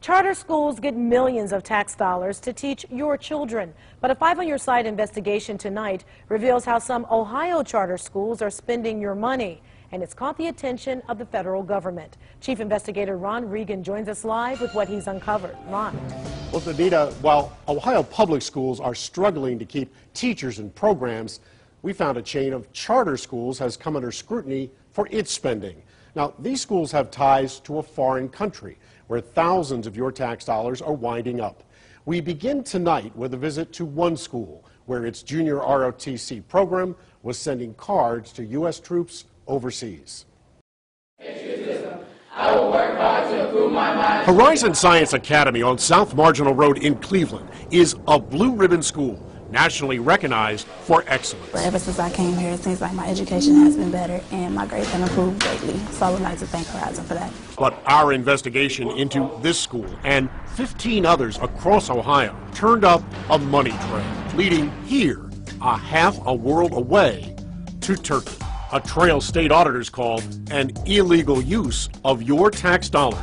Charter schools get millions of tax dollars to teach your children. But a 5 on Your Side investigation tonight reveals how some Ohio charter schools are spending your money. And it's caught the attention of the federal government. Chief Investigator Ron Regan joins us live with what he's uncovered. Ron. Well, Anita, while Ohio public schools are struggling to keep teachers and programs, we found a chain of charter schools has come under scrutiny for its spending. Now, these schools have ties to a foreign country where thousands of your tax dollars are winding up. We begin tonight with a visit to one school where its junior ROTC program was sending cards to U.S. troops overseas. I will work hard to improve my mind. Horizon Science Academy on South Marginal Road in Cleveland is a blue ribbon school, nationally recognized for excellence. But ever since I came here, it seems like my education has been better and my grades have improved greatly. So I would like to thank Horizon for that. But our investigation into this school and 15 others across Ohio turned up a money trail, leading here, a half a world away, to Turkey. A trail state auditors call an illegal use of your tax dollars.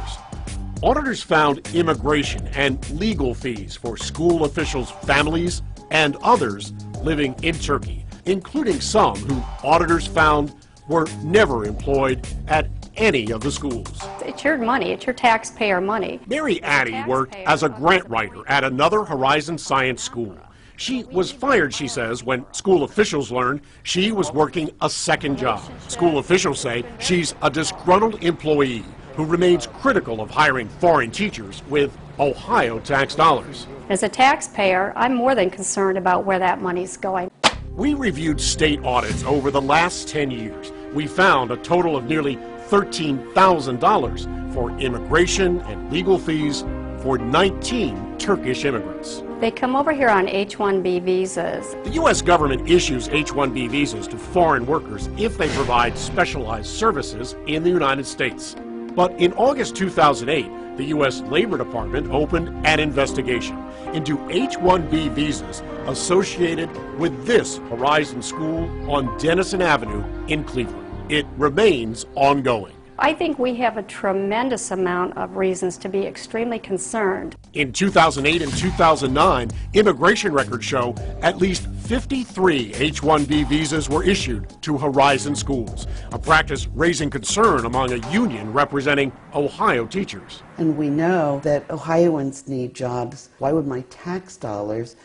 Auditors found immigration and legal fees for school officials' families and others living in Turkey, including some who auditors found were never employed at any of the schools. It's your money. It's your taxpayer money. Mary Addy worked as a grant writer at another Horizon Science school. She was fired, she says, when school officials learned she was working a second job. School officials say she's a disgruntled employee who remains critical of hiring foreign teachers with Ohio tax dollars. As a taxpayer, I'm more than concerned about where that money's going. We reviewed state audits over the last 10 years. We found a total of nearly $13,000 for immigration and legal fees for 19 Turkish immigrants. They come over here on H-1B visas. The U.S. government issues H-1B visas to foreign workers if they provide specialized services in the United States. But in August 2008, the U.S. Labor Department opened an investigation into H-1B visas associated with this Horizon School on Denison Avenue in Cleveland. It remains ongoing. I think we have a tremendous amount of reasons to be extremely concerned. In 2008 and 2009, immigration records show at least 53 H-1B visas were issued to Horizon schools, a practice raising concern among a union representing Ohio teachers. And we know that Ohioans need jobs. Why would my tax dollars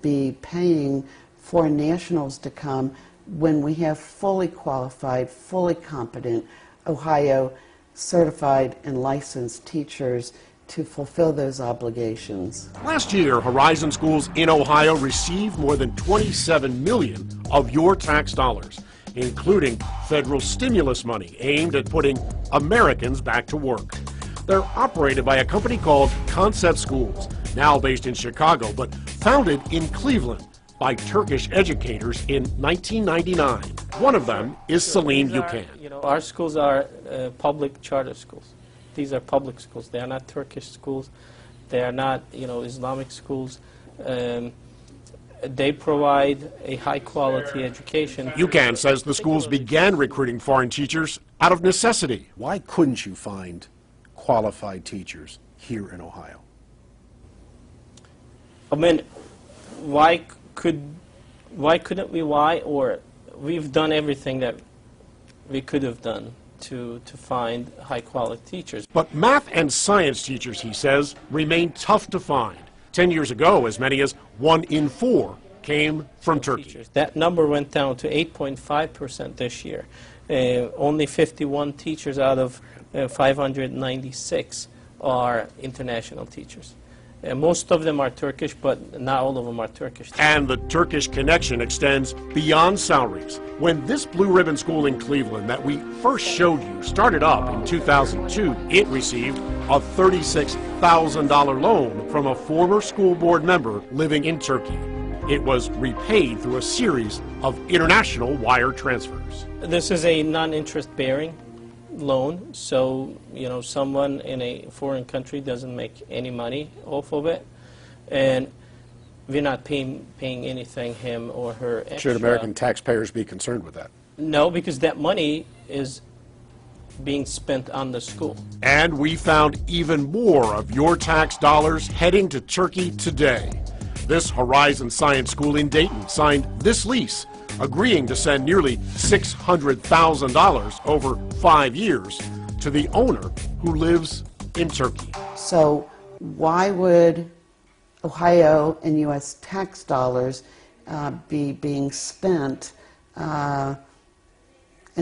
be paying foreign nationals to come when we have fully qualified, fully competent Ohio certified and licensed teachers to fulfill those obligations? Last year, Horizon schools in Ohio received more than $27 million of your tax dollars, including federal stimulus money aimed at putting Americans back to work. They're operated by a company called Concept Schools, now based in Chicago, but founded in Cleveland by Turkish educators in 1999. One of them is Salim Yukan. Our schools are public charter schools. These are public schools. They are not Turkish schools. They are not, Islamic schools. They provide a high-quality education. Yukan says the schools began recruiting foreign teachers out of necessity. Why couldn't you find qualified teachers here in Ohio? I mean, why couldn't we? Or we've done everything that we could have done to find high-quality teachers. But math and science teachers, he says, remain tough to find. 10 years ago, as many as 1 in 4 came from Turkey. That number went down to 8.5% this year. Only 51 teachers out of 596 are international teachers. Most of them are Turkish, but not all of them are Turkish. And the Turkish connection extends beyond salaries. When this blue ribbon school in Cleveland that we first showed you started up in 2002, it received a $36,000 loan from a former school board member living in Turkey. It was repaid through a series of international wire transfers. This is a non-interest bearing loan, so someone in a foreign country doesn't make any money off of it, and we're not paying anything, him or her extra. Should American taxpayers be concerned with that? No, because that money is being spent on the school. And we found even more of your tax dollars heading to Turkey today. This Horizon Science School in Dayton signed this lease, agreeing to send nearly $600,000 over 5 years to the owner who lives in Turkey. So why would Ohio and U.S. tax dollars be being spent and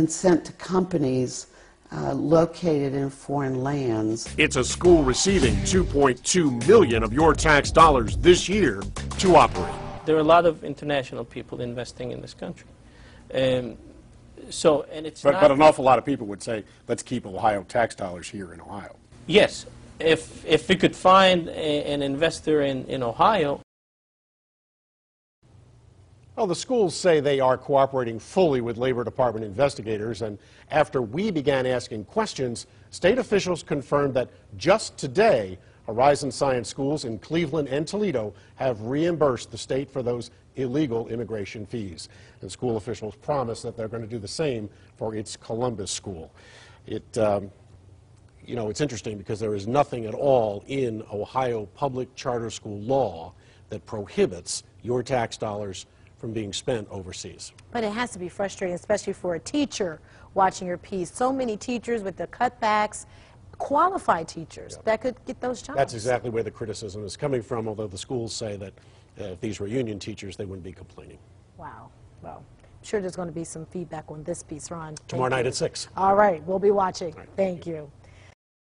sent to companies located in foreign lands? It's a school receiving $2.2 million of your tax dollars this year to operate. There are a lot of international people investing in this country. And it's But an awful lot of people would say, let's keep Ohio tax dollars here in Ohio. Yes, if we could find an investor in Ohio. Well, the schools say they are cooperating fully with Labor Department investigators, and after we began asking questions, state officials confirmed that just today, Horizon Science schools in Cleveland and Toledo have reimbursed the state for those illegal immigration fees. And school officials promise that they're going to do the same for its Columbus school. You know, it's interesting because there is nothing at all in Ohio public charter school law that prohibits your tax dollars from being spent overseas. But it has to be frustrating, especially for a teacher watching your piece. So many teachers with the cutbacks, qualified teachers that could get those jobs. That's exactly where the criticism is coming from, although the schools say that if these were union teachers, they wouldn't be complaining. Wow. Well, I'm sure there's going to be some feedback on this piece, Ron. Tomorrow night at 6. All right, we'll be watching. All right, Thank you.